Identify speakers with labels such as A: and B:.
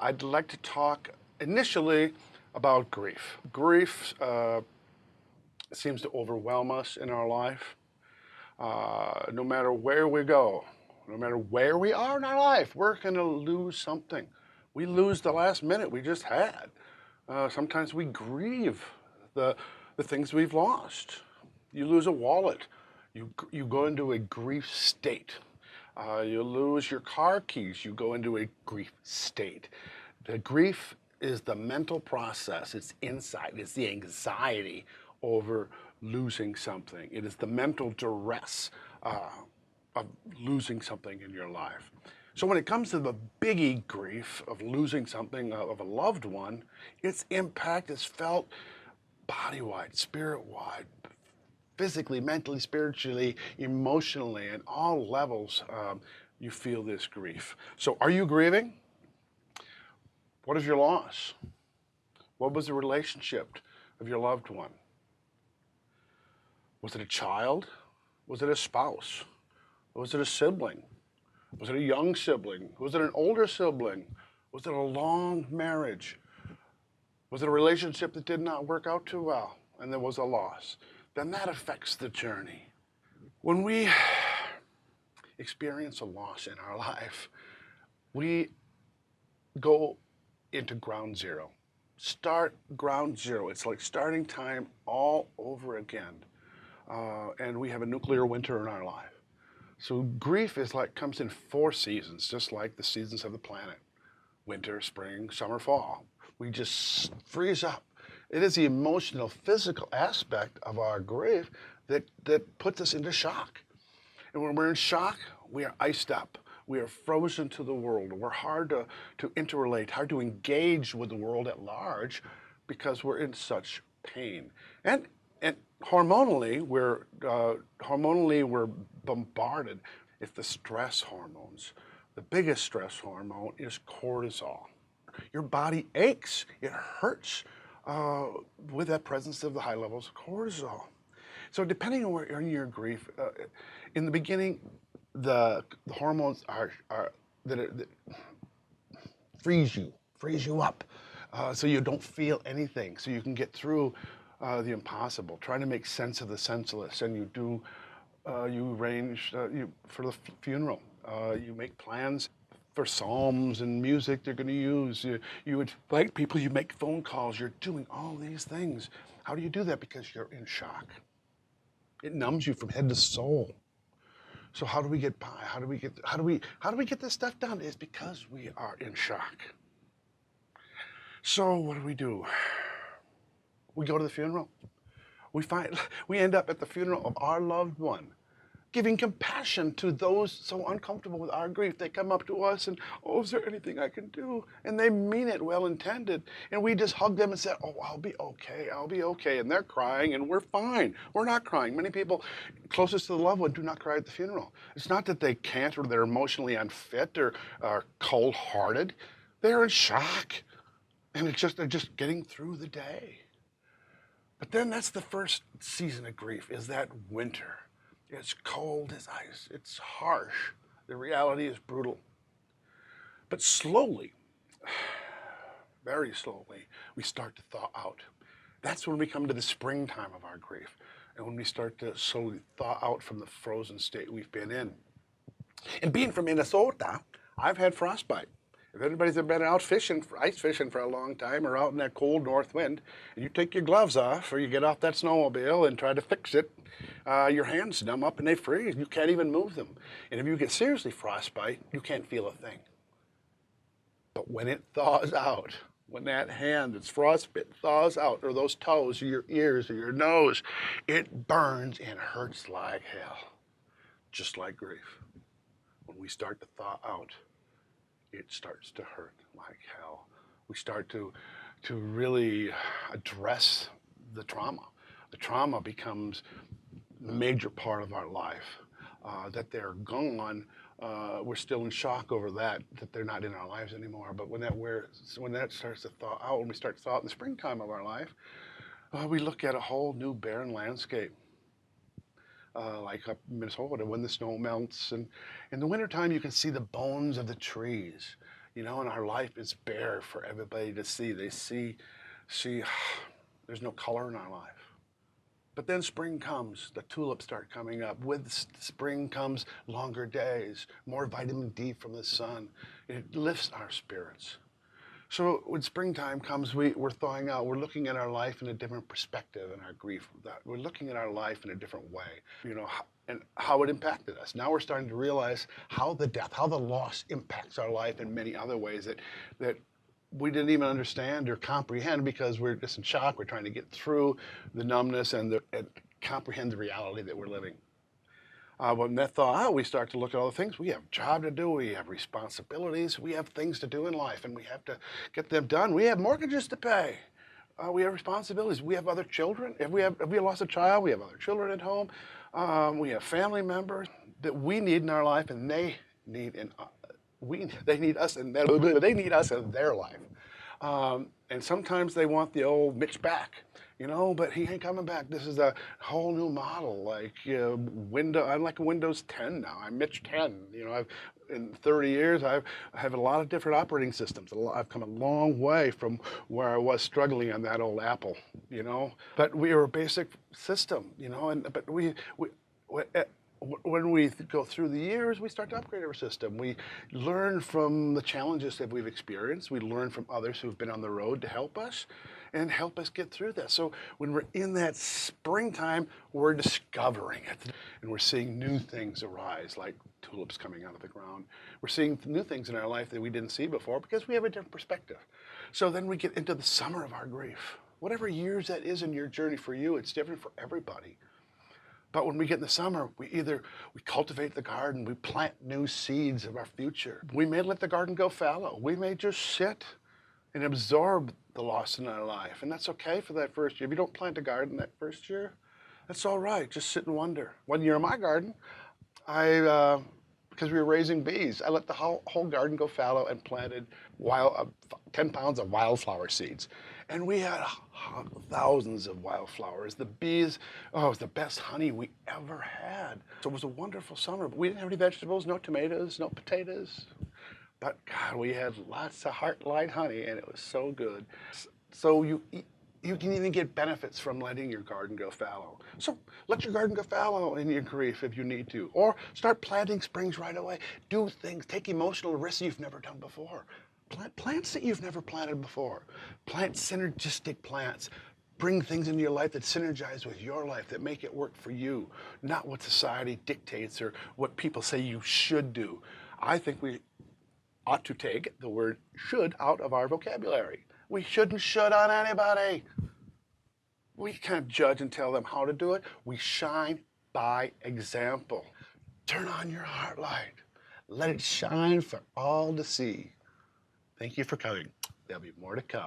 A: I'd like to talk initially about grief. Grief seems to overwhelm us in our life. No matter where we go, no matter where we are in our life, we're going to lose something. We lose the last minute we just had. Sometimes we grieve the, the things we've lost. You lose a wallet. You go into a grief state. You lose your car keys. You go into a grief state. The grief is the mental process. It's inside. It's the anxiety over losing something. It is the mental duress of losing something in your life. So when it comes to the biggie grief of losing something of a loved one, its impact is felt body-wide, spirit-wide, physically, mentally, spiritually, emotionally, at all levels. You feel this grief. So are you grieving? What is your loss? What was the relationship of your loved one? Was it a child? Was it a spouse? Was it a sibling? Was it a young sibling? Was it an older sibling? Was it a long marriage? Was it a relationship that did not work out too well and there was a loss? Then that affects the journey. When we experience a loss in our life, we go into ground zero. Start ground zero. It's like starting time all over again. And we have a nuclear winter in our life. So grief is like comes in 4 seasons, just like the seasons of the planet. Winter, spring, summer, fall. We just freeze up. It is the emotional, physical aspect of our grief that puts us into shock. And when we're in shock, we are iced up. We are frozen to the world. We're hard to interrelate, hard to engage with the world at large because we're in such pain. And hormonally, we're bombarded. It's the stress hormones. The biggest stress hormone is cortisol. Your body aches. It hurts with that presence of the high levels of cortisol. So depending on where you're in your grief, in the beginning, the hormones that freeze you up, so you don't feel anything, so you can get through the impossible, trying to make sense of the senseless, and you arrange for the funeral. You make plans for psalms and music they're going to use. You invite people, you make phone calls, you're doing all these things. How do you do that? Because you're in shock. It numbs you from head to soul. So how do we get by? How do we get this stuff done? It's because we are in shock. So what do? We go to the funeral. We end up at the funeral of our loved one, giving compassion to those so uncomfortable with our grief. They come up to us and, oh, is there anything I can do? And they mean it, well intended. And we just hug them and say, oh, I'll be okay. And they're crying and we're fine. We're not crying. Many people closest to the loved one do not cry at the funeral. It's not that they can't or they're emotionally unfit or cold-hearted. They're in shock. And they're just getting through the day. But then that's the first season of grief, is that winter. It's cold as ice. It's harsh. The reality is brutal. But slowly, very slowly, we start to thaw out. That's when we come to the springtime of our grief, and when we start to slowly thaw out from the frozen state we've been in. And being from Minnesota, I've had frostbite. If anybody's ever been out fishing, ice fishing for a long time, or out in that cold north wind, and you take your gloves off, or you get off that snowmobile and try to fix it, your hands numb up and they freeze. You can't even move them. And if you get seriously frostbite, you can't feel a thing. But when it thaws out, when that hand that's frostbit thaws out, or those toes, or your ears, or your nose, it burns and hurts like hell. Just like grief. When we start to thaw out, it starts to hurt like hell. We start to really address the trauma. The trauma becomes a major part of our life. That they're gone, we're still in shock over that they're not in our lives anymore. But when that starts to thaw out, when we start to thaw out in the springtime of our life, we look at a whole new barren landscape. Like up in Minnesota when the snow melts. And in the wintertime, you can see the bones of the trees. and our life is bare for everybody to see. They see, there's no color in our life. But then spring comes, the tulips start coming up. With spring comes longer days, more vitamin D from the sun. It lifts our spirits. So when springtime comes, we're thawing out. We're looking at our life in a different perspective in our grief. We're looking at our life in a different way, and how it impacted us. Now we're starting to realize how the death, how the loss impacts our life in many other ways that we didn't even understand or comprehend because we're just in shock. We're trying to get through the numbness and comprehend the reality that we're living. When that thaw out, we start to look at all the things. We have a job to do. We have responsibilities. We have things to do in life, and we have to get them done. We have mortgages to pay. We have responsibilities. We have other children. If we lost a child, we have other children at home. We have family members that we need in our life, and they need they need us in their life. And sometimes they want the old Mitch back, but he ain't coming back. This is a whole new model, like I'm like a Windows 10 now. I'm Mitch 10. In 30 years, I have a lot of different operating systems. I've come a long way from where I was struggling on that old Apple, But we are a basic system, but when we go through the years, we start to upgrade our system. We learn from the challenges that we've experienced. We learn from others who've been on the road to help us and help us get through that. So when we're in that springtime, we're discovering it. And we're seeing new things arise, like tulips coming out of the ground. We're seeing new things in our life that we didn't see before because we have a different perspective. So then we get into the summer of our grief. Whatever years that is in your journey for you, it's different for everybody. But when we get in the summer, we cultivate the garden, we plant new seeds of our future. We may let the garden go fallow. We may just sit and absorb the loss in our life. And that's okay for that first year. If you don't plant a garden that first year, that's all right. Just sit and wonder. One year in my garden, because we were raising bees, I let the whole garden go fallow and planted 10 pounds of wildflower seeds. And we had thousands of wildflowers. The bees, it was the best honey we ever had. So it was a wonderful summer. But we didn't have any vegetables, no tomatoes, no potatoes. But God, we had lots of Heartlight honey, and it was so good. So you can even get benefits from letting your garden go fallow. So let your garden go fallow in your grief if you need to. Or start planting springs right away. Do things, take emotional risks you've never done before. Plant plants that you've never planted before. Plant synergistic plants. Bring things into your life that synergize with your life, that make it work for you, not what society dictates or what people say you should do. I think we ought to take the word should out of our vocabulary. We shouldn't should on anybody. We can't judge and tell them how to do it. We shine by example. Turn on your heart light. Let it shine for all to see. Thank you for coming. There'll be more to come.